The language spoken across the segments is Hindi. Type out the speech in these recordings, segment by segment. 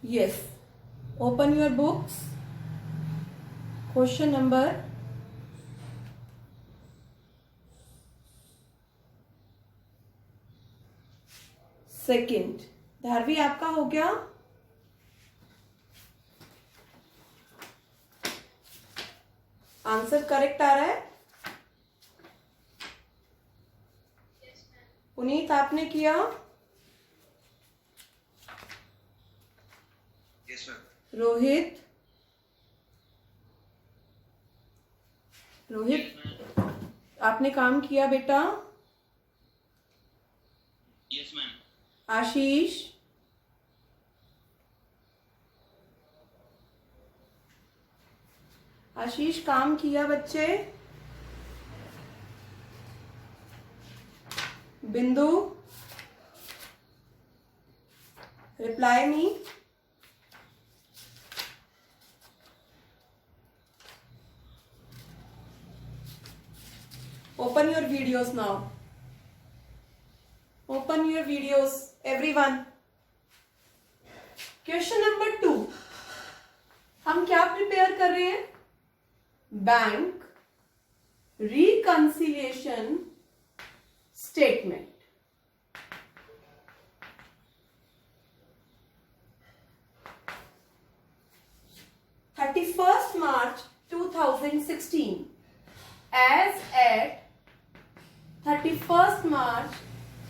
Yes. Open your books. Question number 2. Dharavi आपका हो गया? आंसर करेक्ट आ रहा है? पुनीत आपने किया? Yes, ma'am. रोहित आपने काम किया बेटा? Yes, ma'am. आशीष काम किया बच्चे? बिंदु reply me. Open your videos now. Open your videos, everyone. Question number 2. हम क्या प्रिपेयर कर रहे हैं? Bank reconciliation statement. March 31, 2016 as at 31st March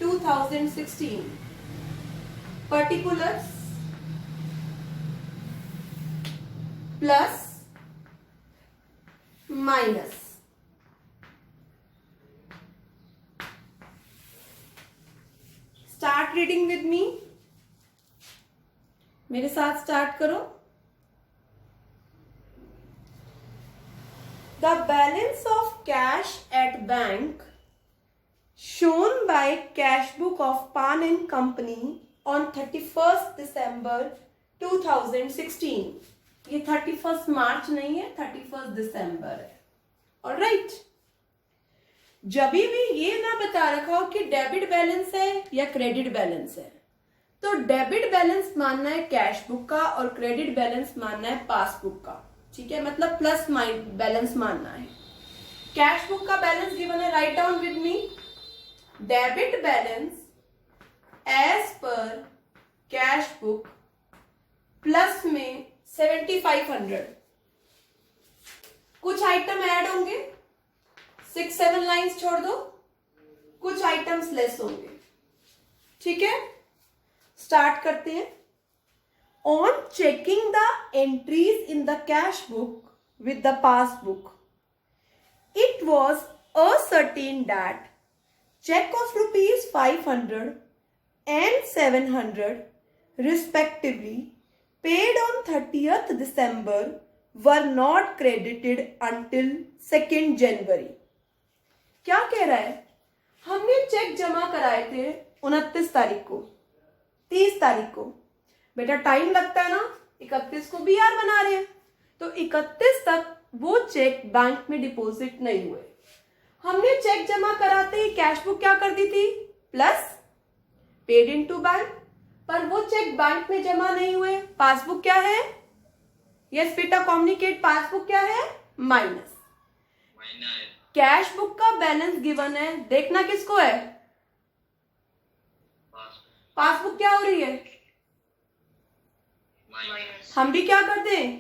2016. Particulars plus minus. Start reading with me. मेरे साथ स्टार्ट करो. The balance of cash at bank shown by cash book of Pan and Company on 31st December 2016. ये 31st मार्च नहीं है, 31st दिसंबर है. ऑलराइट. जब भी ये ना बता रखा हो कि डेबिट बैलेंस है या क्रेडिट बैलेंस है, तो डेबिट बैलेंस मानना है कैश बुक का और क्रेडिट बैलेंस मानना है पासबुक का. ठीक है, मतलब प्लस बैलेंस मानना है. कैश बुक का बैलेंस गिवन है, right down with me. Debit balance as per cash book plus में 7500. कुछ आइटम ऐड होंगे, 6-7 लाइंस छोड़ दो, कुछ आइटम्स लेस होंगे. ठीक है, स्टार्ट करते हैं. On checking the entries in the cash book with the passbook, it was ascertained that check of rupees 500 and 700 respectively paid on 30th December were not credited until 2nd January. क्या कह रहा है? हमने चेक जमा कराए थे 29 तारीख को, 30 तारीख को. बेटा टाइम लगता है ना, 31 को BR बना रहे हैं, तो 31 तक वो चेक बैंक में डिपॉजिट नहीं हुए. हमने चेक जमा कराते ही कैश बुक क्या कर दी थी? प्लस पेड इनटू बैंक, पर वो चेक बैंक में जमा नहीं हुए. पासबुक क्या है? यस बेटा कम्युनिकेट. पासबुक क्या है? माइनस. कैश बुक का बैलेंस गिवन है, देखना किसको है? पासबुक क्या हो रही है? हम भी क्या करते हैं?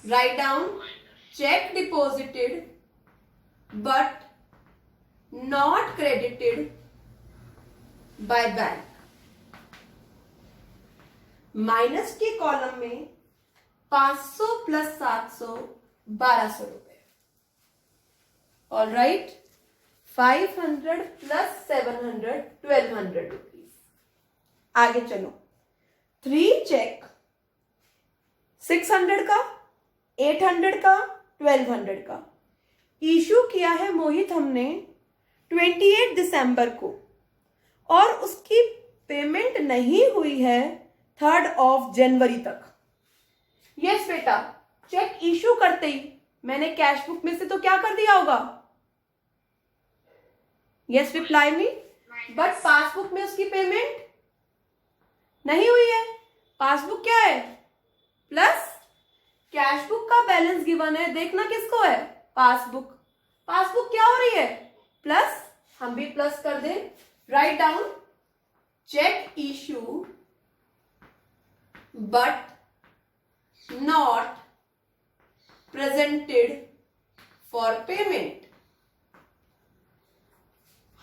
Right down. Check deposited but not credited by bank. Minus के कॉलम में 500 प्लस 700 1200 रुपए. All right. 500 plus 700 1200 rupees. आगे चलो. 3 चेक 600 का, 800 का, 1200 का इशू किया है मोहित हमने 28 दिसंबर को, और उसकी पेमेंट नहीं हुई है 3rd जनवरी तक. यस बेटा, चेक इशू करते ही मैंने कैश बुक में से तो क्या कर दिया होगा? Yes reply me. But passbook में उसकी पेमेंट नहीं हुई है। पासबुक क्या है? प्लस कैश बुक का बैलेंस गिवन है, देखना किसको है? पासबुक। पासबुक क्या हो रही है? प्लस, हम भी प्लस कर दें। Right down cheque issue but not presented for payment.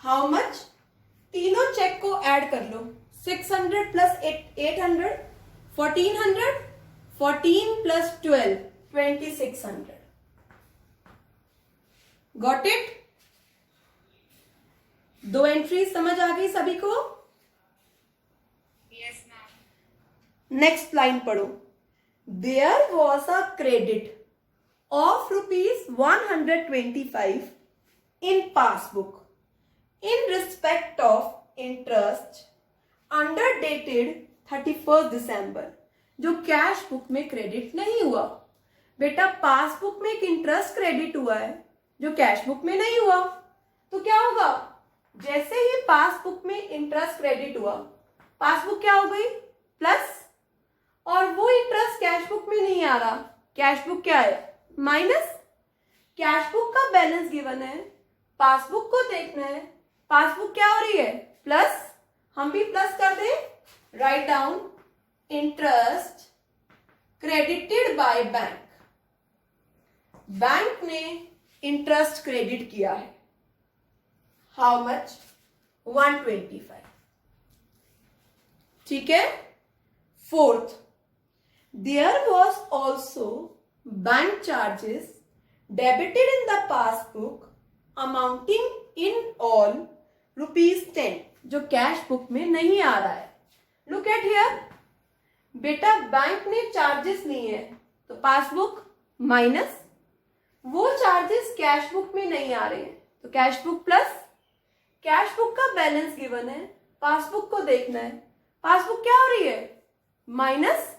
How much? तीनों चेक को ऐड कर लो। 600 प्लस 800, 1400, 14 प्लस 12, 2600। Got it? दो एंट्री समझ आ गई सभी को? Yes, ma'am. नेक्स्ट लाइन पढ़ो। There was a credit of ₹125 in passbook in respect of interest under dated 31st December, जो कैश बुक में क्रेडिट नहीं हुआ। बेटा पासबुक में एक इंटरेस्ट क्रेडिट हुआ है जो कैश बुक में नहीं हुआ, तो क्या होगा? जैसे ही पासबुक में इंटरेस्ट क्रेडिट हुआ, पासबुक क्या हो गई? प्लस, और वो इंटरेस्ट कैश बुक में नहीं आ रहा, कैश बुक क्या है? माइनस। कैश बुक का बैलेंस गिवन है, पासबुक को देखना है, पासबुक क्या हो रही है? प्लस, हम भी प्लस कर दें। Right down interest credited by bank. Bank ने इंटरेस्ट क्रेडिट किया है। How much? 125। ठीक है। Fourth, there was also bank charges debited in the passbook amounting in all ₹10, जो कैश बुक में नहीं आ रहा है। लुक एट हियर, बेटा बैंक ने चार्जेस लिए हैं तो पासबुक माइनस, वो चार्जेस कैश बुक में नहीं आ रहे हैं तो cash book plus. Cash book का बैलेंस गिवन है, पासबुक को देखना है, पासबुक क्या हो रही है? माइनस,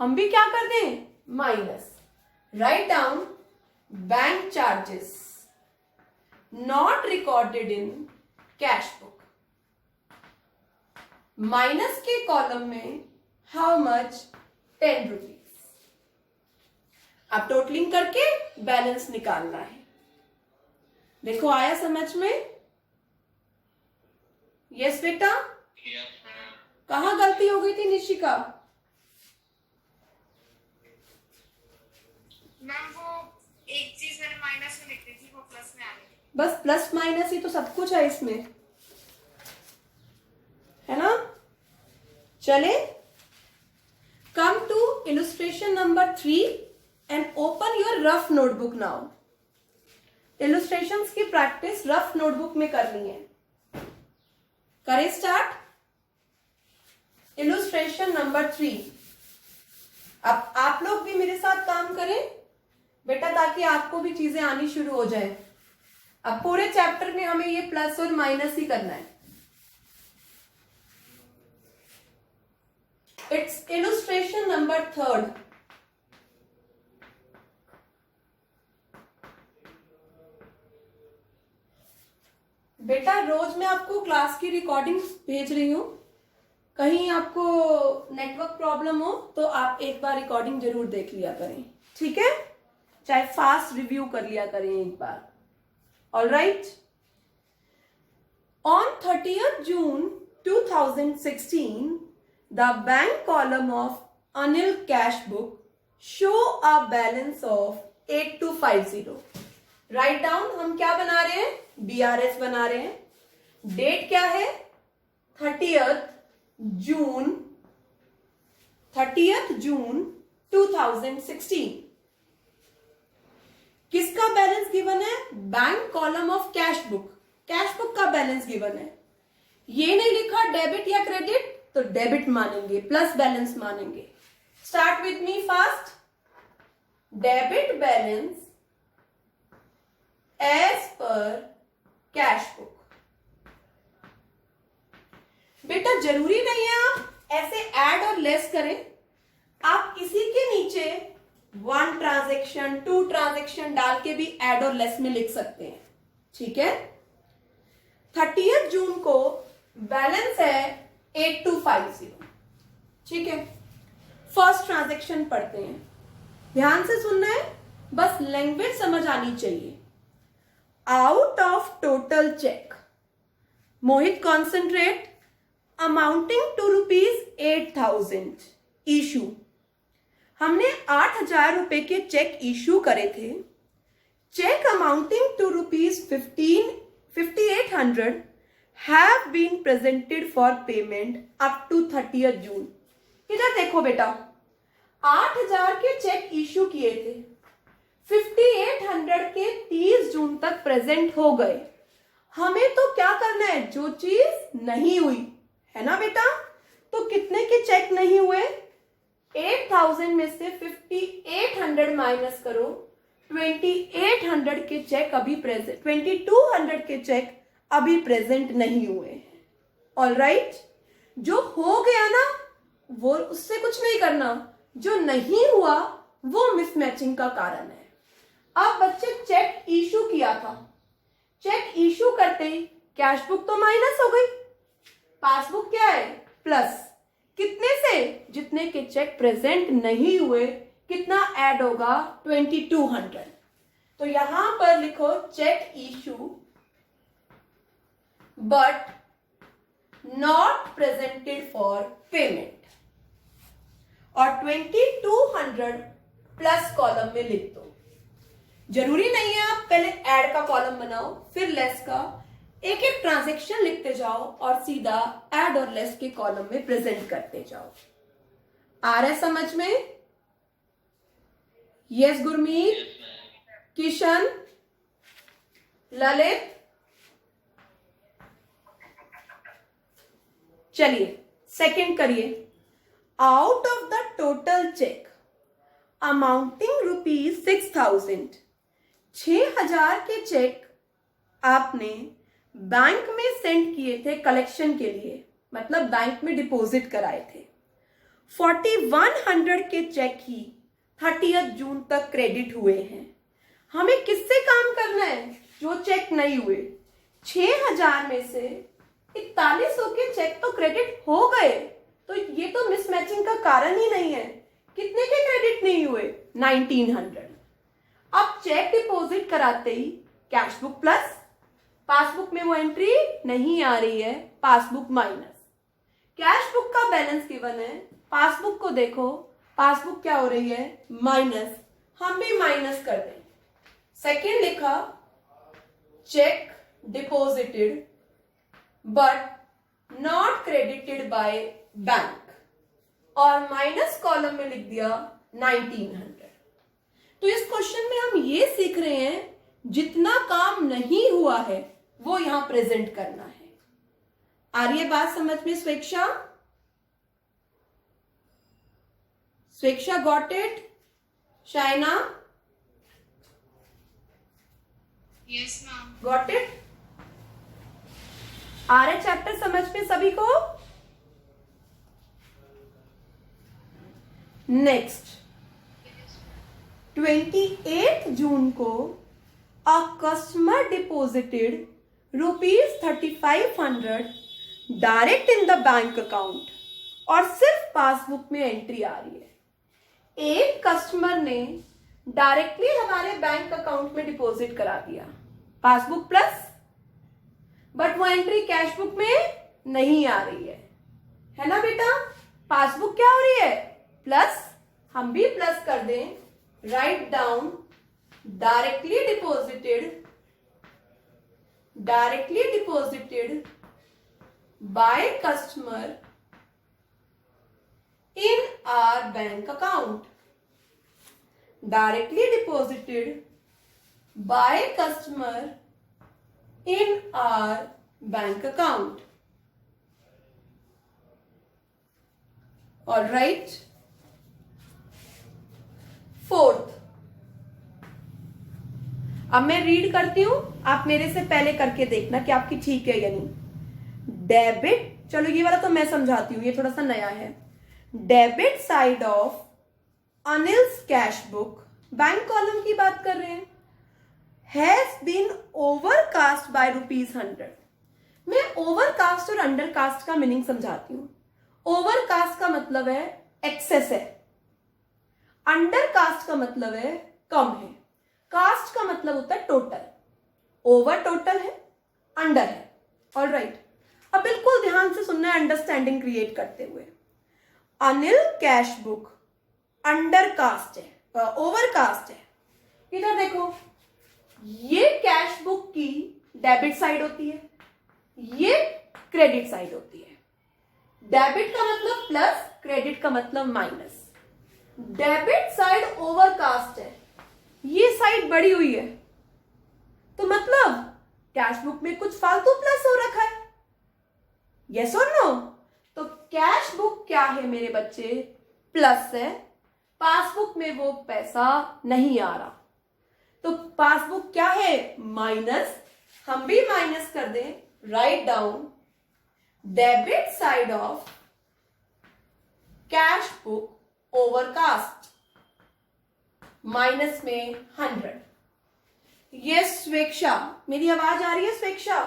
हम भी क्या कर दें? Minus. Right down bank charges not recorded in cash book. Minus के कॉलम में हाउ मच? 10 रुपीज। अब टोटलिंग करके बैलेंस निकालना है। देखो आया समझ में? यस बेटा? Yes, ma'am. कहां गलती हो गई थी निशिका? मैम वो एक चीज मैंने माइनस में लिखी थी, वो प्लस में आ गई। बस प्लस माइनस ही तो सब कुछ है इसमें, है ना? चले, come to illustration number 3 and open your rough notebook now. Illustrations की प्रैक्टिस रफ नोटबुक में करनी है। करें स्टार्ट। Illustration number 3। अब आप लोग भी मेरे साथ काम करें बेटा, ताकि आपको भी चीजें आनी शुरू हो जाए। अब पूरे चैप्टर में हमें ये प्लस और माइनस ही करना है। It's illustration number 3। बेटा रोज मैं आपको क्लास की रिकॉर्डिंग भेज रही हूं, कहीं आपको नेटवर्क प्रॉब्लम हो तो आप एक बार रिकॉर्डिंग जरूर देख लिया करें, ठीक है? चाहे फास्ट रिव्यू कर लिया करें एक बार। All right. On 30th June 2016, the bank column of Anil cash book show a balance of 8250. Write down हम क्या बना रहे हैं? BRS बना रहे हैं। डेट क्या है? 30th June 2016। किसका बैलेंस गिवन है? Bank column of cash book. Cash book का बैलेंस गिवन है। ये नहीं लिखा डेबिट या क्रेडिट तो डेबिट मानेंगे, प्लस बैलेंस मानेंगे। Start with me fast. Debit balance as per cash book. बेटा जरूरी नहीं है आप ऐसे ऐड और लेस करें, आप इसी के नीचे 1 ट्रांजेक्शन 2 ट्रांजेक्शन डाल के भी ऐड और लेस में लिख सकते हैं, ठीक है? 30th जून को बैलेंस है 8250। ठीक है, फर्स्ट ट्रांजैक्शन पढ़ते हैं, ध्यान से सुनना है, बस लैंग्वेज समझ आनी चाहिए। Out of total cheque Mohit concentrate amounting to ₹8,000 issue. हमने 8,000 रुपए के चेक इशू करे थे। Cheque amounting to ₹5,800 have been presented for payment up to 30th June. इधर देखो बेटा, 8,000 के चेक इशू किए थे, 5,800 के 30 जून तक प्रेजेंट हो गए। हमें तो क्या करना है, जो चीज नहीं हुई है ना बेटा, तो कितने के चेक नहीं हुए, 8,000 में से 5,800 माइनस करो, 2,800 के चेक अभी प्रेजेंट, 2,200 के चेक अभी प्रेजेंट नहीं हुए। ऑलराइट, जो हो गया ना वो उससे कुछ नहीं करना, जो नहीं हुआ वो मिसमैचिंग का कारण है। अब बच्चे चेक इशू किया था, चेक इशू करते ही कैश बुक तो माइनस हो गई, पासबुक क्या है प्लस, कितने से, जितने के चेक प्रेजेंट नहीं हुए, कितना ऐड होगा 2,200। तो यहां पर लिखो cheque issue but not presented for payment, और 2,200 प्लस कॉलम में लिख दो। जरूरी नहीं है आप पहले ऐड का कॉलम बनाओ फिर लेस का, एक एक ट्रांजैक्शन लिखते जाओ और सीधा ऐड और लेस के कॉलम में प्रेजेंट करते जाओ। आ रहा है समझ में? यस गुरमीत, किशन, ललित, चलिए सेकंड करिए। Out of the total cheque amounting ₹6,000, 6,000 के चेक आपने बैंक में सेंड किए थे कलेक्शन के लिए, मतलब बैंक में डिपॉजिट कराए थे। 4,100 के चेक ही 30th जून तक क्रेडिट हुए हैं। हमें किससे काम करना है, जो चेक नहीं हुए। 6,000 में से 4100 के चेक तो क्रेडिट हो गए, तो ये तो मिसमैचिंग का कारण ही नहीं है। कितने के क्रेडिट नहीं हुए, 1,900। अब चेक डिपॉजिट कराते ही कैश बुक प्लस, पासबुक में वो एंट्री नहीं आ रही है, पासबुक माइनस। कैश बुक का बैलेंस गिवन है, पासबुक को देखो, पासबुक क्या हो रही है, माइनस, हम भी माइनस कर दें। सेकेंड लिखा check deposited but not credited by bank, और माइनस कॉलम में लिख दिया 1,900। तो इस क्वेश्चन में हम ये सीख रहे हैं, जितना काम नहीं हुआ है वो यहां प्रेजेंट करना है। आ रही है बात समझ में स्वेक्षा? स्वेक्षा got it? Shaina yes ma'am, got it? आ रहा है चैप्टर समझ में सभी को? नेक्स्ट 28 जून को a customer deposited ₹3,500 direct in the bank account, और सिर्फ पासबुक में एंट्री आ रही है। एक कस्टमर ने डायरेक्टली हमारे बैंक अकाउंट में डिपॉजिट करा दिया, पासबुक प्लस, बट वो एंट्री कैश बुक में नहीं आ रही है ना बेटा? पासबुक क्या हो रही है, प्लस, हम भी प्लस कर दें, right down directly deposited by customer in our bank account, directly deposited by customer in our bank account. All right. Fourth, अब मैं रीड करती हूं, आप मेरे से पहले करके देखना कि आपकी ठीक है या नहीं। डेबिट, चलो ये वाला तो मैं समझाती हूं, ये थोड़ा सा नया है। Debit side of Anil's cash book, bank column की बात कर रहे हैं, has been overcast by ₹100। मैं ओवरकास्ट और अंडरकास्ट का मीनिंग समझाती हूं। ओवरकास्ट का मतलब है एक्सेस है, अंडर कास्ट का मतलब है कम है, कास्ट का मतलब होता है टोटल। ओवर टोटल है, अंडर है। ऑल राइट, अब बिल्कुल ध्यान से सुनना है अंडरस्टैंडिंग क्रिएट करते हुए। Anil cash book under cast है, ओवर कास्ट है। इधर देखो, ये कैश बुक की डेबिट साइड होती है, ये क्रेडिट साइड होती है। डेबिट का मतलब प्लस, क्रेडिट का मतलब माइनस। डेबिट साइड ओवरकास्ट है, ये साइड बढ़ी हुई है, तो मतलब कैश बुक में कुछ फालतू प्लस हो रखा है। यस और नो? तो कैश बुक क्या है मेरे बच्चे? प्लस है। पासबुक में वो पैसा नहीं आ रहा, तो पासबुक क्या है? माइनस। हम भी माइनस कर दें, right down debit side of cash book overcast, minus में 100। यस स्वेक्षा, मेरी आवाज आ रही है स्वेक्षा?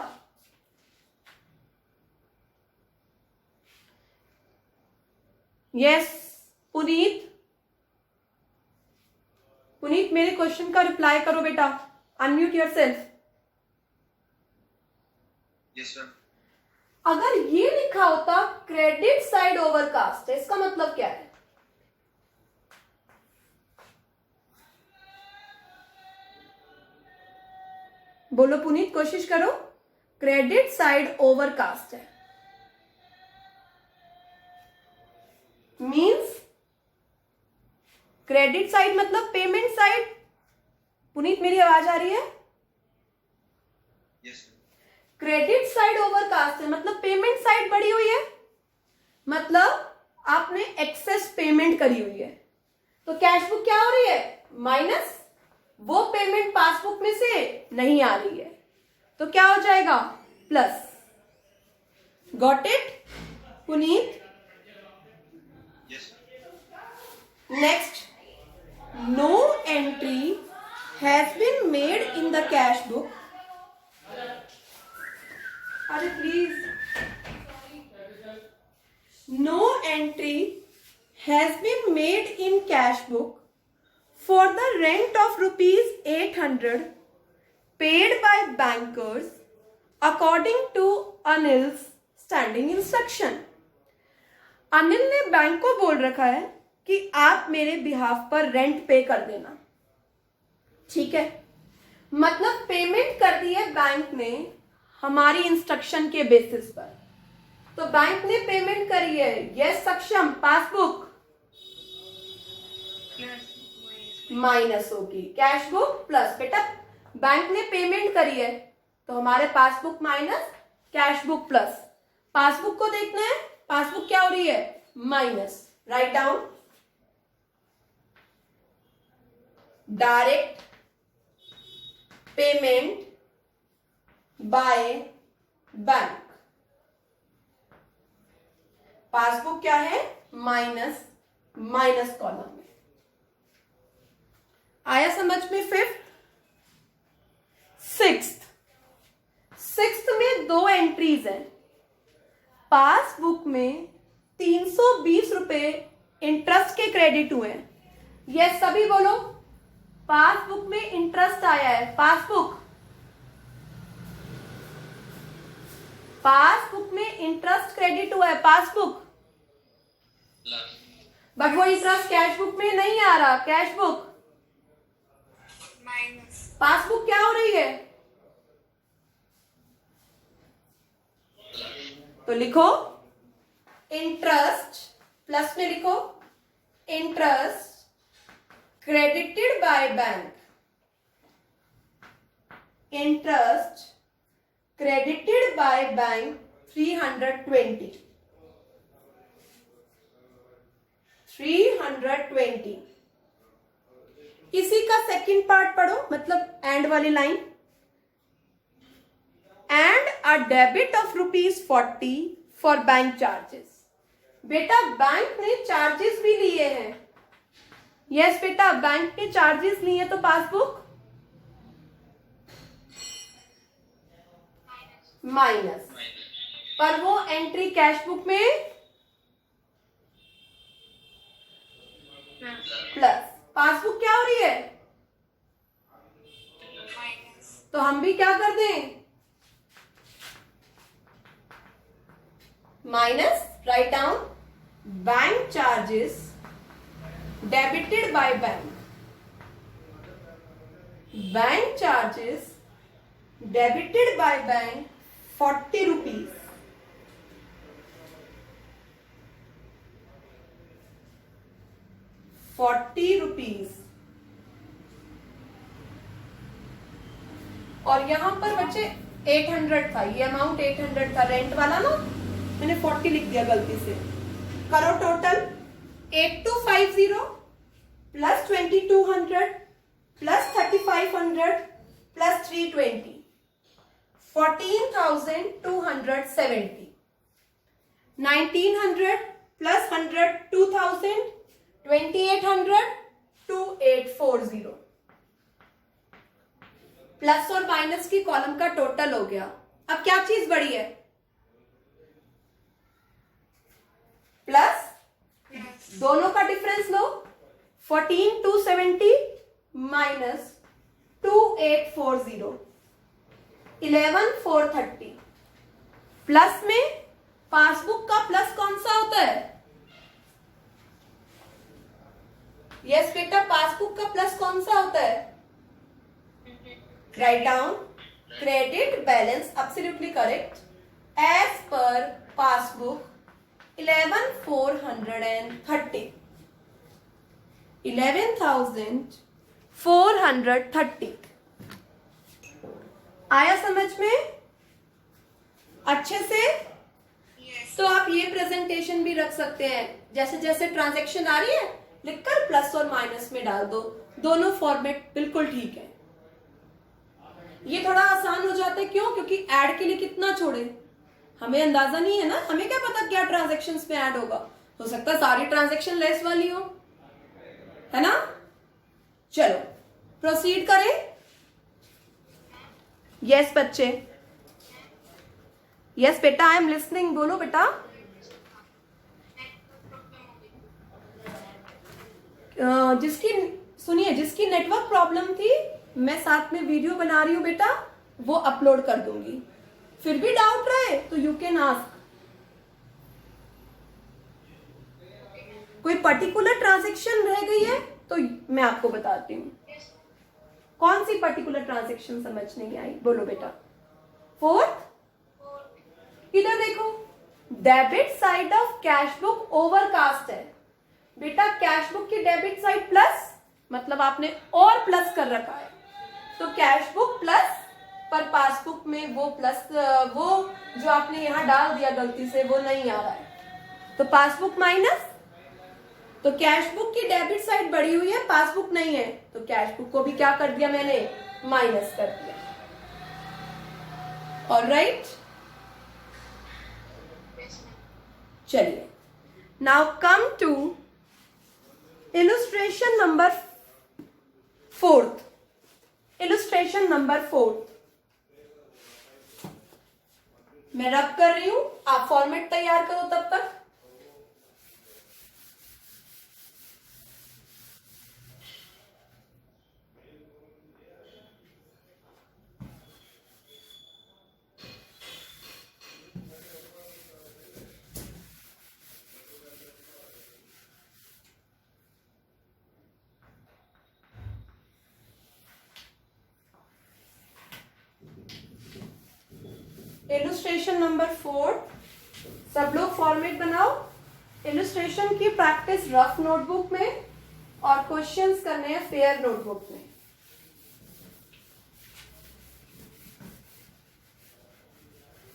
यस पुनीत, पुनीत मेरे क्वेश्चन का रिप्लाई करो बेटा, अनम्यूट योरसेल्फ। Yes sir. अगर ये लिखा होता क्रेडिट साइड ओवरकास्ट है, इसका मतलब क्या है? बोलो पुनीत, कोशिश करो। क्रेडिट साइड ओवरकास्ट है मींस क्रेडिट साइड मतलब पेमेंट साइड। पुनीत मेरी आवाज आ रही है? Yes sir. Credit side overcast है मतलब पेमेंट साइड बढ़ी हुई है, मतलब आपने एक्सेस पेमेंट करी हुई है। तो कैश बुक क्या हो रही है? माइनस। वो पेमेंट पासबुक में से नहीं आ रही है, तो क्या हो जाएगा? Plus. Got it Puneet? Yes sir. Next, no entry has been made in the cash book. अरे please, no entry has been made in cash book for the rent of rupees 800 paid by bankers according to Anil's standing instruction। Anil ने बैंक को बोल रखा है कि आप मेरे बिहाफ पर रेंट पे कर देना, ठीक है? मतलब पेमेंट कर दी है बैंक ने हमारी इंस्ट्रक्शन के बेसिस पर। तो बैंक ने पेमेंट करी है, यस सक्षम, पासबुक माइनस होगी, कैश बुक प्लस। बेटा बैंक ने पेमेंट करी है तो हमारे passbook minus, cash book plus. Passbook को देखना है, पासबुक क्या हो रही है? Minus. Right down direct payment by bank. Passbook क्या है? माइनस, माइनस कॉलम में। आया समझ में? फिफ्थ, सिक्स्थ में दो एंट्रीज हैं। पासबुक में 320 रुपए इंटरेस्ट के क्रेडिट हुए हैं। यस सभी बोलो, पासबुक में इंटरेस्ट आया है। पासबुक में इंटरेस्ट क्रेडिट हुआ है, पासबुक। बट वो इंटरेस्ट कैश बुक में नहीं आ रहा, कैश बुक माइनस। पासबुक क्या हो रही है? तो लिखो इंटरेस्ट, प्लस में लिखो interest credited by bank, interest credited by bank 320। इसी का सेकंड पार्ट पढ़ो, मतलब एंड वाली line. And a debit of ₹40 for bank charges. बेटा बैंक ने चार्जेस भी लिए हैं। यस बेटा, बैंक ने चार्जेस लिए तो पासबुक माइनस, पर वो एंट्री कैश बुक में प्लस, पासबुक क्या हो रही है, माइनस, तो हम भी क्या कर दें, minus, right down, bank charges debited bye bank, bank charges debited by bank 40 rupees, 40 rupees. और यहां पर बच्चे 800 था, ये अमाउंट 800 था रेंट वाला ना, मैंने 40 लिख दिया गलती से। करो total, 8250 plus 2200 plus 3500 plus 320, 14,270, 1900 plus 100 2000, 2800 2840। Plus और माइनस की कॉलम का टोटल हो गया। अब क्या चीज बड़ी है, प्लस, दोनों का डिफरेंस लो, 14,270 माइनस 2840, 11,430। प्लस में पासबुक का प्लस कौन सा होता है, यस बेटा, पासबुक का प्लस कौन सा होता है, right down, credit balance, absolutely correct, as per passbook 11,430, 11,430। आया समझ में अच्छे से? यस, तो आप ये प्रेजेंटेशन भी रख सकते हैं, जैसे जैसे ट्रांजैक्शन आ रही है लिखकर प्लस और माइनस में डाल दो, दोनों फॉर्मेट बिल्कुल ठीक है। ये थोड़ा आसान हो जाता है, क्यों, क्योंकि ऐड के लिए कितना छोड़े, हमें अंदाजा नहीं है ना, हमें क्या पता क्या ट्रांजैक्शंस में ऐड होगा, हो सकता है सारी ट्रांजैक्शन लेस वाली हो, है ना। चलो प्रोसीड करें। यस बच्चे, यस बेटा, आई एम लिसनिंग, बोलो बेटा। जिसकी, सुनिए, जिसकी नेटवर्क प्रॉब्लम थी, मैं साथ में वीडियो बना रही हूं बेटा, वो अपलोड कर दूंगी। फिर भी डाउट रहे तो यू कैन आस्क। कोई पर्टिकुलर ट्रांजैक्शन रह गई है तो मैं आपको बताती हूँ। कौन सी पर्टिकुलर ट्रांजैक्शन समझ नहीं आई, बोलो बेटा। फोर्थ, इधर देखो, debit side of cash book overcast है बेटा, कैश बुक की डेबिट साइड प्लस, मतलब आपने और प्लस कर रखा है, तो कैश बुक प्लस, पर पासबुक में वो प्लस, वो जो आपने यहां डाल दिया गलती से वो नहीं आ रहा है, तो पासबुक माइनस, तो कैश बुक की डेबिट साइड बढ़ी हुई है, पासबुक नहीं है, तो कैश बुक को भी क्या कर दिया मैंने, माइनस कर दिया। ऑलराइट, चलिए, now come to illustration number 4th, illustration number 4th, मैं रब कर रही हूं, आप फॉर्मेट तैयार करो तब तक। इलस्ट्रेशन नंबर 4, सब लोग फॉर्मेट बनाओ। इलस्ट्रेशन की प्रैक्टिस रफ नोटबुक में और क्वेश्चंस करने हैं फेयर नोटबुक में।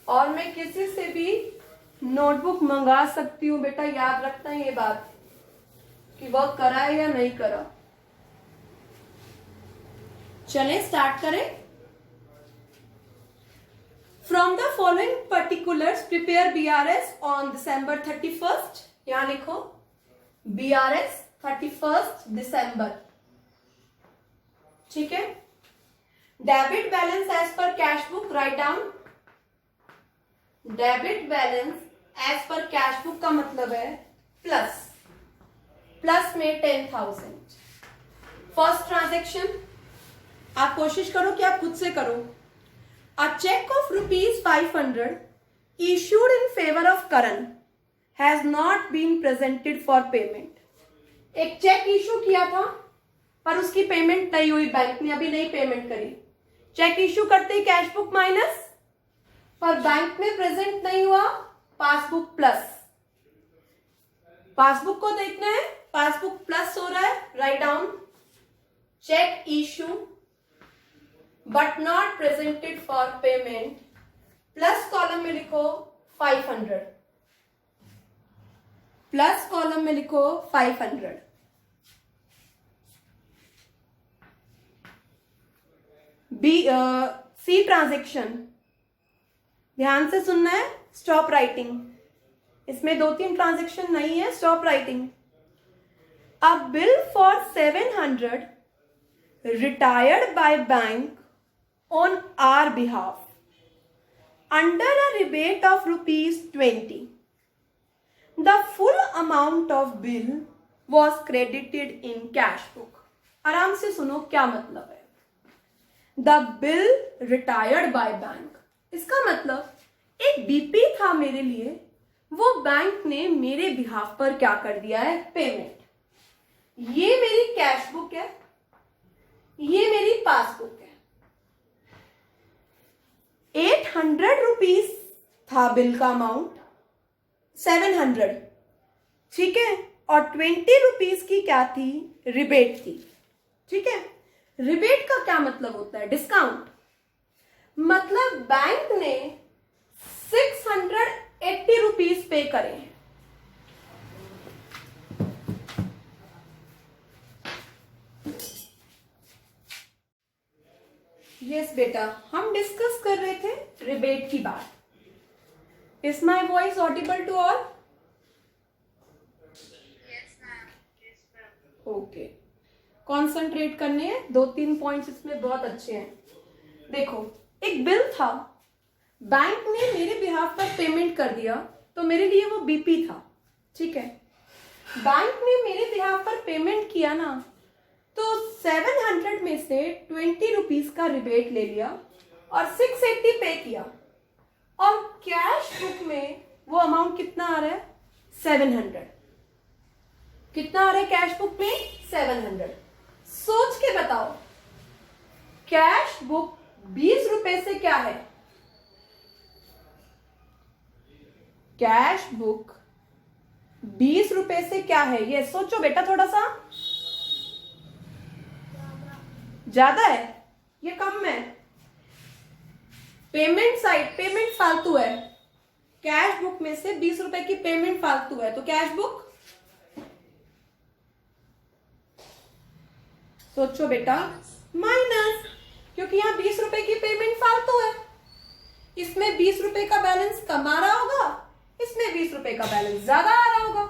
और मैं किसी से भी नोटबुक मंगा सकती हूं बेटा, याद रखना ये बात कि वर्क करा है या नहीं करा। चलें स्टार्ट करें। From the following particulars, prepare BRS on December 31st. यहाँ लिखो BRS 31st December, ठीक है। Debit balance as per cash book, right down. Debit balance as per cash book का मतलब है प्लस, प्लस में 10,000। फर्स्ट ट्रांजेक्शन आप कोशिश करो कि आप खुद से करो। A check of ₹500 issued in favor of Karan has not been presented for payment। एक चेक इशू किया था पर उसकी पेमेंट नहीं हुई, बैंक ने अभी नहीं पेमेंट करी। चेक इशू करते ही कैश बुक माइनस, पर बैंक में प्रेजेंट नहीं हुआ, पासबुक प्लस। पासबुक को देखना है, पासबुक प्लस हो रहा है, right down cheque issue but not presented for payment, plus column में लिखो 500, प्लस कॉलम में लिखो 500। सी ट्रांजेक्शन ध्यान से सुनना है, स्टॉप राइटिंग। इसमें 2-3 ट्रांजेक्शन नहीं है, stop writing. A bill for 700 retired by bank on our behalf under a rebate of ₹20. The full amount of bill was credited in cash book। आराम से सुनो क्या मतलब है। The bill retired by bank, इसका मतलब एक बीपी था मेरे लिए, वो बैंक ने मेरे बिहाफ पर क्या कर दिया है, पेमेंट। ये मेरी कैश बुक है, ये मेरी पासबुक है। 800 था बिल का अमाउंट, 700, ठीक है, और 20 की क्या थी, रिबेट थी, ठीक है। रिबेट का क्या मतलब होता है, डिस्काउंट। मतलब बैंक ने 680 रुपीज पे करे हैं। यस बेटा, हम डिस्कस कर रहे थे रिबेट की बात। Is my voice audible to all? Yes, ma'am. Yes, ma'am. Okay, concentrate करने हैं, 2-3 पॉइंट्स इसमें बहुत अच्छे हैं। देखो, एक बिल था, बैंक ने मेरे बिहाफ पर पेमेंट कर दिया, तो मेरे लिए वो बीपी था, ठीक है। बैंक ने मेरे बिहाफ पर पेमेंट किया ना, तो 700 में से 20 रुपीज का रिबेट ले लिया और 680 पे किया, और कैश बुक में वो अमाउंट कितना आ रहा है, 700। कितना आ रहा है कैश बुक में, 700। सोच के बताओ, कैश बुक 20 रुपए से क्या है, कैश बुक 20 रुपए से क्या है, ये सोचो बेटा थोड़ा सा। ज्यादा है, ये कम है। पेमेंट साइड, पेमेंट फालतू है, कैश बुक में से 20 रुपए की पेमेंट फालतू है, तो कैश बुक, सोचो बेटा, माइनस, क्योंकि यहां 20 रुपए की पेमेंट फालतू है। इसमें 20 रुपए का बैलेंस कम आ रहा होगा, इसमें 20 रुपए का बैलेंस ज्यादा आ रहा होगा।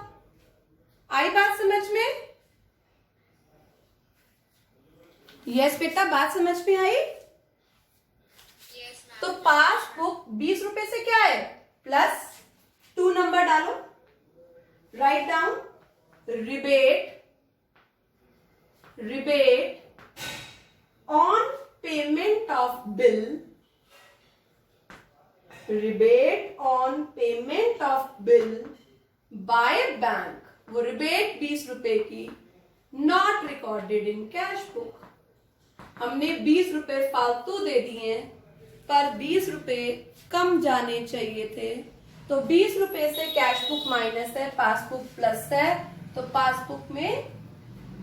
आई बात समझ में? यस बेटा, बात समझ में आई? Yes, ma'am. तो पासबुक 20 रुपए से क्या है, प्लस 2 नंबर डालो, write down rebate, rebate on payment of bill, rebate on payment of bill by bank. वो रिबेट 20 रुपए की, not recorded in cash book. हमने 20 रुपए फालतू दे दिए, पर 20 रुपए कम जाने चाहिए थे, तो 20 रुपए से कैश बुक माइनस है, पासबुक प्लस है, तो पासबुक में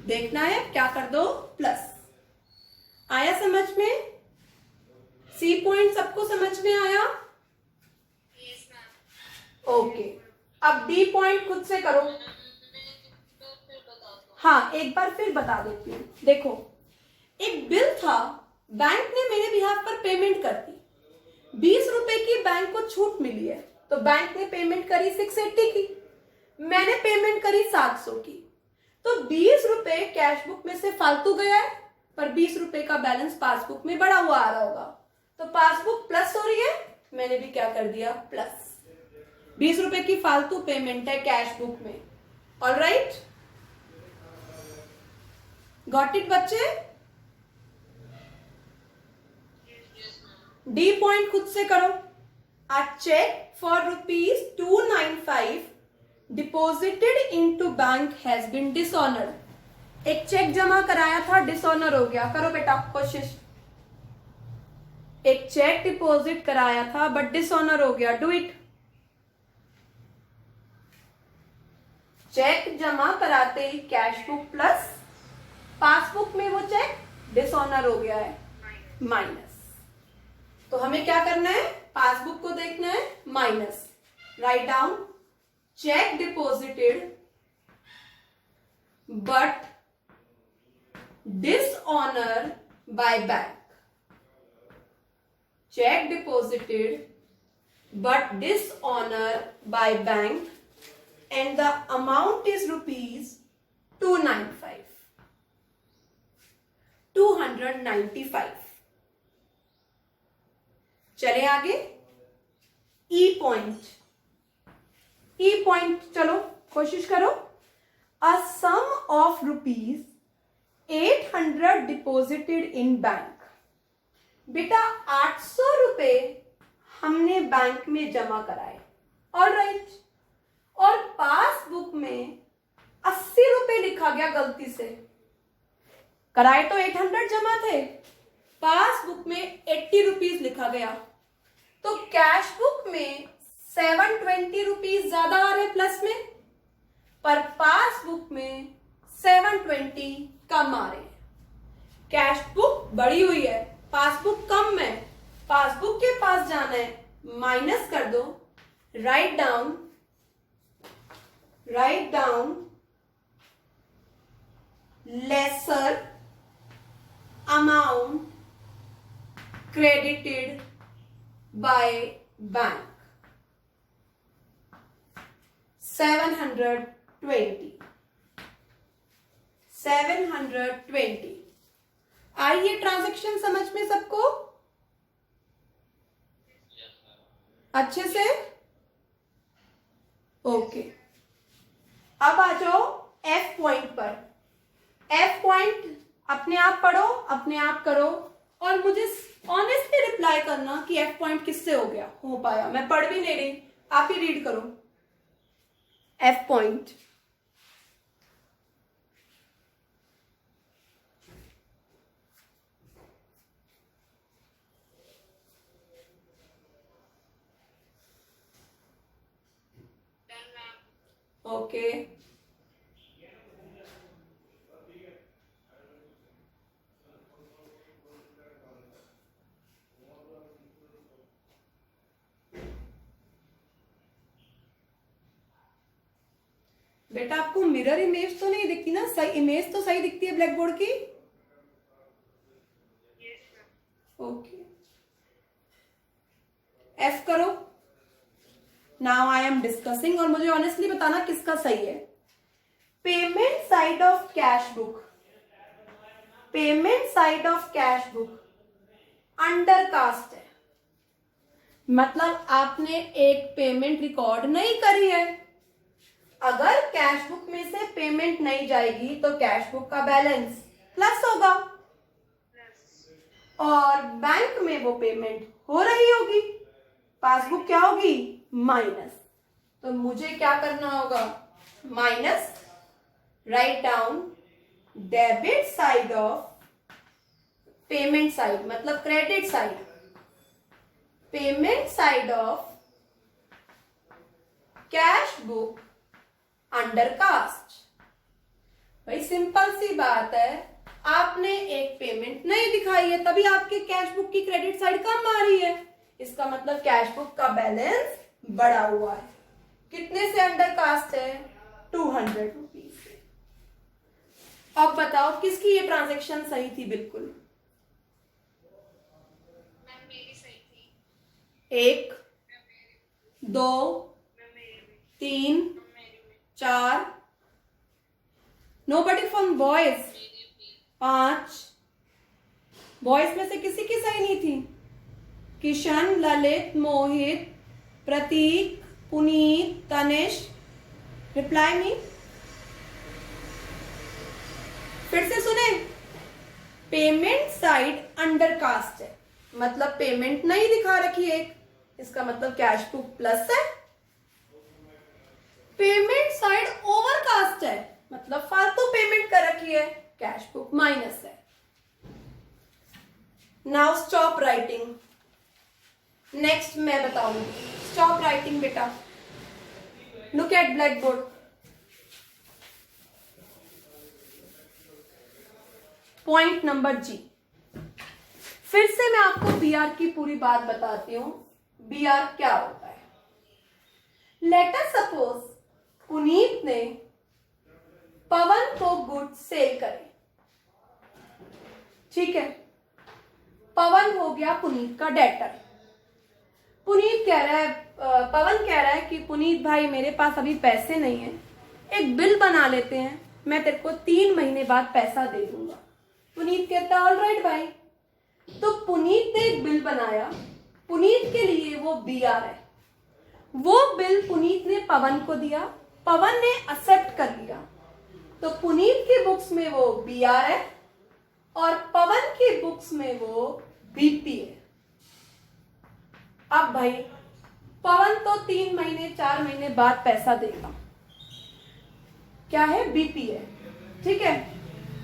देखना है क्या कर दो, प्लस। आया समझ में? सी पॉइंट सबको समझ में आया? Yes, ma'am. ओके, अब डी पॉइंट खुद से करो। हाँ, एक बार फिर बता देती हूँ। देखो, एक बिल था, बैंक ने मेरे बिहाफ पर पेमेंट कर दी, 20 रुपए की बैंक को छूट मिली है, तो बैंक ने पेमेंट करी 680 की, मैंने पेमेंट करी 700 की, तो 20 रुपए कैश बुक में से फालतू गया है, पर 20 रुपए का बैलेंस पासबुक में बढ़ा हुआ आ रहा होगा, तो पासबुक प्लस हो रही है, मैंने भी क्या कर दिया, प्लस। 20 रुपए की फालतू पेमेंट है कैश बुक में, ऑलराइट। गॉट इट बच्चे? डी पॉइंट खुद से करो. A cheque for ₹295 deposited into bank has been dishonoured. एक चेक जमा कराया था, डिसऑनर हो गया. करो बेटा कोशिश. एक चेक डिपॉजिट कराया था बट डिसऑनर हो गया. Do it. चेक जमा कराते ही कैश बुक प्लस, पासबुक में वो चेक डिसऑनर हो गया है, माइनस. तो हमें क्या करना है? पासबुक को देखना है, minus. Right down check deposited but dishonour by bank. Check deposited but dishonor by bank and the amount is ₹295. 295. चले आगे. ई पॉइंट चलो कोशिश करो. A sum of ₹800 deposited in bank. बेटा 800 रुपए हमने बैंक में जमा कराए. ऑलराइट. और पासबुक में 80 रुपए लिखा गया गलती से. कराए तो 800 जमा थे, पासबुक में 80 रुपीज लिखा गया. तो कैश बुक में 720 रुपीज ज्यादा आ रहे प्लस में, पर पासबुक में 720 कम आ रहे. कैश बुक बढ़ी हुई है, पासबुक कम है. पासबुक के पास जाना है, माइनस कर दो. Write down lesser amount credited by bank. 720. आई ये ट्रांजैक्शन समझ में सबको अच्छे से? ओके. अब आ जाओ एफ पॉइंट पर. एफ पॉइंट अपने आप पढ़ो, अपने आप करो और मुझे ऑनेस्टली रिप्लाई करना कि एफ पॉइंट किससे हो गया, हो पाया. मैं पढ़ भी नहीं रही, आप ही रीड करो. F point okay. बेटा आपको मिरर इमेज तो नहीं दिखती ना? सही इमेज तो सही दिखती है ब्लैक बोर्ड की? ओके. एफ करो. नाउ आई एम डिस्कसिंग और मुझे ऑनेस्टली बताना किसका सही है. Payment side of cash book, payment side of cash book under cast है. मतलब आपने एक पेमेंट रिकॉर्ड नहीं करी है. अगर कैश बुक में से पेमेंट नहीं जाएगी तो कैश बुक का बैलेंस प्लस होगा और बैंक में वो पेमेंट हो रही होगी, पासबुक क्या होगी? माइनस. तो मुझे क्या करना होगा? Minus. Right down debit side of payment side, मतलब credit side. Payment side of cash book under cast. भाई सिंपल सी बात है, आपने एक पेमेंट नहीं दिखाई है तभी आपके कैश बुक की क्रेडिट साइड कम आ रही है. इसका मतलब कैश बुक का बैलेंस बढ़ा हुआ है. कितने से अंडर कास्ट है? 200 रुपीज से. अब बताओ किसकी ये ट्रांजैक्शन सही थी? बिल्कुल. मेरी सही थी. 1 2 3 4. Nobody from boys. 5. बॉयज में से किसी की सही नहीं थी? किशन, ललित, मोहित, प्रतीक, पुनीत, तनिष. Reply me. फिर से सुने, पेमेंट साइड अंडर कास्ट है, मतलब पेमेंट नहीं दिखा रखी है एक, इसका मतलब कैश बुक प्लस है। पेमेंट साइड ओवरकास्ट है, मतलब फालतू पेमेंट कर रखी है, कैश बुक माइनस है। नाउ स्टॉप राइटिंग, नेक्स्ट मैं बताऊंगी। स्टॉप राइटिंग बेटा, look at blackboard. Point number G, फिर से मैं आपको बीआर की पूरी बात बताती हूं। बीआर क्या होता है? लेट अस सपोज पुनीत ने पवन को गुड्स सेल करे, ठीक है। पवन हो गया पुनीत का डेटर। पुनीत कह रहा है, पवन कह रहा है कि पुनीत भाई मेरे पास अभी पैसे नहीं है, एक बिल बना लेते हैं, मैं तेरे को 3 महीने बाद पैसा दे दूंगा। पुनीत कहता है ऑल राइट भाई। तो पुनीत ने एक बिल बनाया, पुनीत के लिए वो बीआर है। वो बिल पुनीत ने पवन को दिया, पवन ने एक्सेप्ट कर लिया, तो पुनीत की बुक्स में वो बीआर है और पवन की बुक्स में वो बीपी है। अब भाई पवन तो 3 महीने 4 महीने बाद पैसा देगा, क्या है? बीपी है, ठीक है।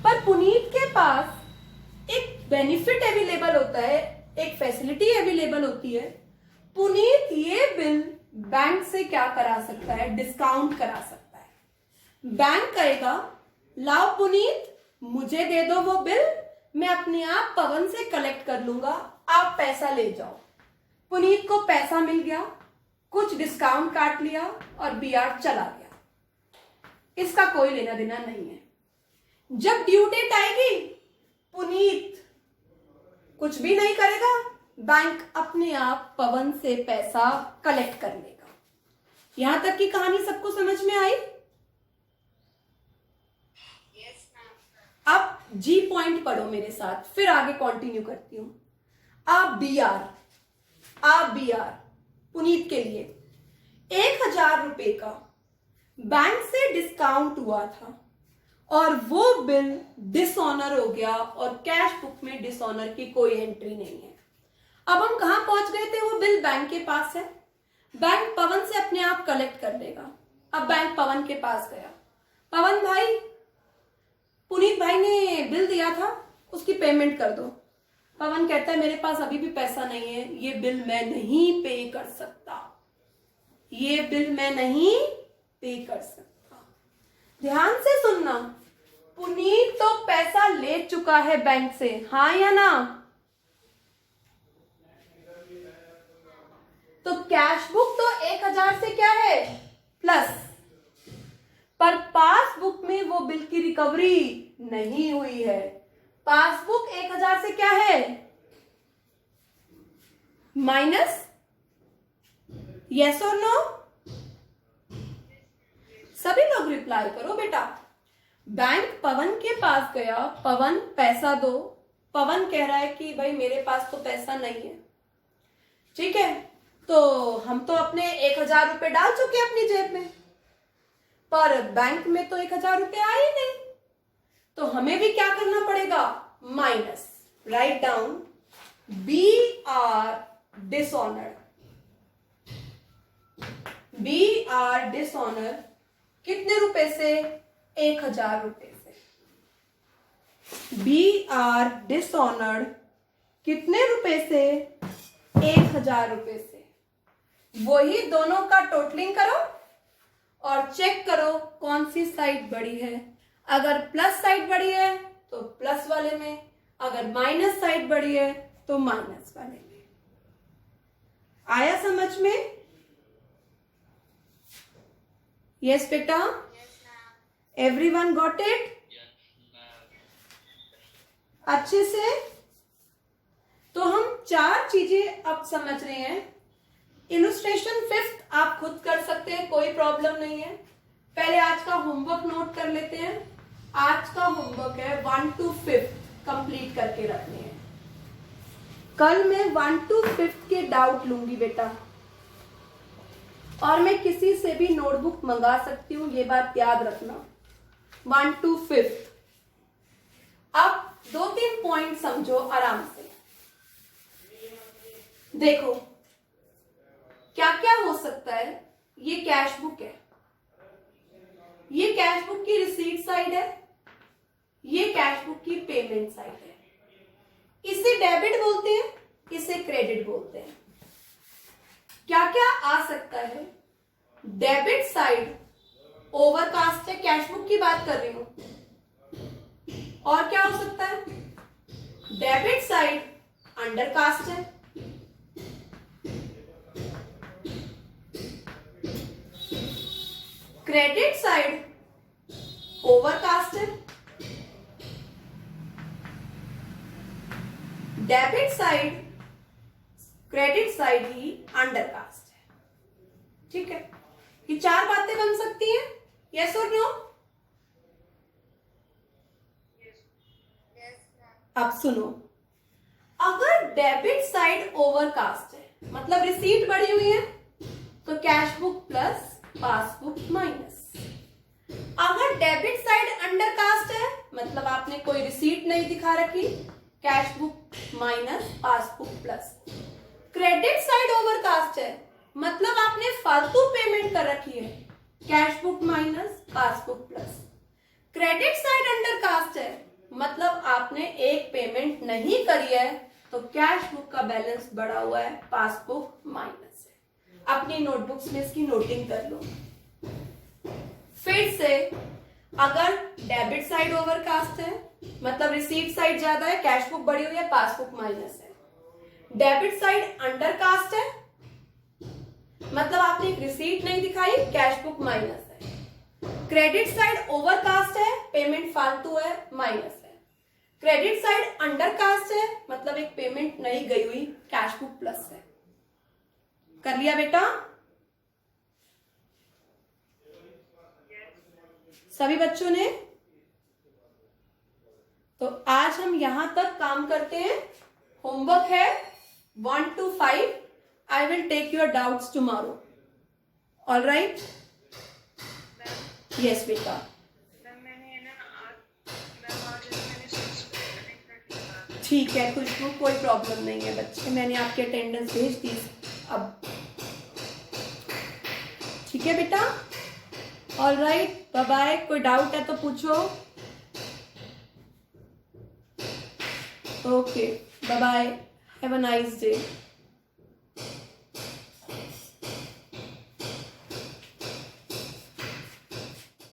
पर पुनीत के पास एक बेनिफिट अवेलेबल होता है, एक फैसिलिटी अवेलेबल होती है। पुनीत ये बिल बैंक से क्या करा सकता है? डिस्काउंट करा सकता है। बैंक कहेगा लाओ पुनीत मुझे दे दो वो बिल, मैं अपने आप पवन से कलेक्ट कर लूंगा, आप पैसा ले जाओ। पुनीत को पैसा मिल गया, कुछ डिस्काउंट काट लिया और बीआर चला गया, इसका कोई लेना देना नहीं है। जब ड्यू डेट आएगी पुनीत कुछ भी नहीं करेगा, बैंक अपने आप पवन से पैसा कलेक्ट कर लेगा। यहां तक की कहानी सबको समझ में आई? Yes, ma'am. अब जी पॉइंट पढ़ो मेरे साथ, फिर आगे कंटिन्यू करती हूं। आप बीआर पुनीत के लिए 1000 रुपए का बैंक से डिस्काउंट हुआ था और वो बिल डिसऑनर हो गया और कैश बुक में डिसऑनर की कोई एंट्री नहीं है। अब हम कहां पहुंच गए थे? वो बिल बैंक के पास है, बैंक पवन से अपने आप कलेक्ट कर लेगा। अब बैंक पवन के पास गया, पवन भाई पुनीत भाई ने बिल दिया था, उसकी पेमेंट कर दो। पवन कहता है मेरे पास अभी भी पैसा नहीं है, ये बिल मैं नहीं पे कर सकता, ये बिल मैं नहीं पे कर सकता। ध्यान से सुनना, पुनीत तो पैसा ले चुका है बैंक से, हाँ या ना? तो कैश बुक तो 1000 से क्या है? प्लस, पर पासबुक में वो बिल की रिकवरी नहीं हुई है। पासबुक 1000 से क्या है? माइनस। यस और नो? सभी लोग रिप्लाई करो बेटा। बैंक पवन के पास गया, पवन पैसा दो। पवन कह रहा है कि भाई मेरे पास तो पैसा नहीं है, ठीक है। तो हम तो अपने 1000 रुपए डाल चुके अपनी जेब में, पर बैंक में तो 1000 रुपए आए ही नहीं, तो हमें भी क्या करना पड़ेगा? Minus. Right down B R dishonour. B R dishonour कितने रुपए से? 1000 रुपए से। बी आर डिसऑनर्ड कितने रुपए से? 1000 रुपए से। वही दोनों का टोटलिंग करो और चेक करो कौन सी साइड बड़ी है। अगर प्लस साइड बड़ी है तो प्लस वाले में, अगर माइनस साइड बड़ी है तो माइनस वाले में। आया समझ में? यस बेटा, एवरीवन गॉट इट? अच्छे से। तो हम 4 चीजें अब समझ रहे हैं। इलस्ट्रेशन 5th आप खुद कर सकते हैं, कोई प्रॉब्लम नहीं है। पहले आज का होमवर्क नोट कर लेते हैं। आज का होमवर्क है 1 to 5th कंप्लीट करके रखने हैं। कल मैं 1 to 5th के डाउट लूंगी बेटा, और मैं किसी से भी नोटबुक मंगा सकती हूँ, ये बात याद रखना। 1 to 5th अब 2-3 पॉइंट समझो आराम से। देखो क्या क्या हो सकता है। ये कैश बुक है, ये कैश बुक की रिसीट साइड है, ये कैश बुक की पेमेंट साइड है। इसे डेबिट बोलते हैं, इसे क्रेडिट बोलते हैं। क्या क्या आ सकता है? डेबिट साइड ओवरकास्ट है, कैश बुक की बात कर रही हूं। और क्या हो सकता है? डेबिट साइड अंडरकास्ट है, क्रेडिट साइड ओवरकास्ट है, डेबिट साइड क्रेडिट साइड ही अंडरकास्ट है। ठीक है, ये 4 बातें बन सकती हैं। यस और नो? अब सुनो, अगर डेबिट साइड ओवरकास्ट है मतलब रिसीट बढ़ी हुई है, तो cash book plus passbook minus. अगर डेबिट साइड अंडरकास्ट है मतलब आपने कोई रिसीट नहीं दिखा रखी, cash book minus passbook plus. Credit side overcast है मतलब आपने फालतू पेमेंट कर रखी है, cash book minus passbook plus. Credit side undercast है मतलब आपने एक पेमेंट नहीं करी है, तो कैश बुक का बैलेंस बढ़ा हुआ है, पासबुक माइनस है। अपनी नोटबुक्स में इसकी नोटिंग कर लो। फिर से, अगर डेबिट साइड ओवरकास्ट है मतलब रिसीट साइड ज्यादा है, कैश बुक बढ़ी हुई है, पासबुक माइनस है। डेबिट साइड अंडरकास्ट है मतलब आपने एक रिसीट नहीं दिखाई, कैश बुक माइनस है। क्रेडिट साइड ओवरकास्ट है, पेमेंट फालतू है, माइनस है। क्रेडिट साइड अंडरकास्ट है मतलब एक पेमेंट नहीं गई हुई, कैश बुक प्लस है। कर लिया बेटा? सभी बच्चों ने? तो आज हम यहां तक काम करते हैं। होमवर्क है 1 to 5. I will take your doubts tomorrow. All right? Yes बेटा। ठीक है खुशबू, कोई प्रॉब्लम नहीं है बच्चे, मैंने आपकी अटेंडेंस भेज दी अब। ठीक है बेटा? All right, bye bye. कोई डाउट है तो पूछो। Okay, bye bye, have a nice day.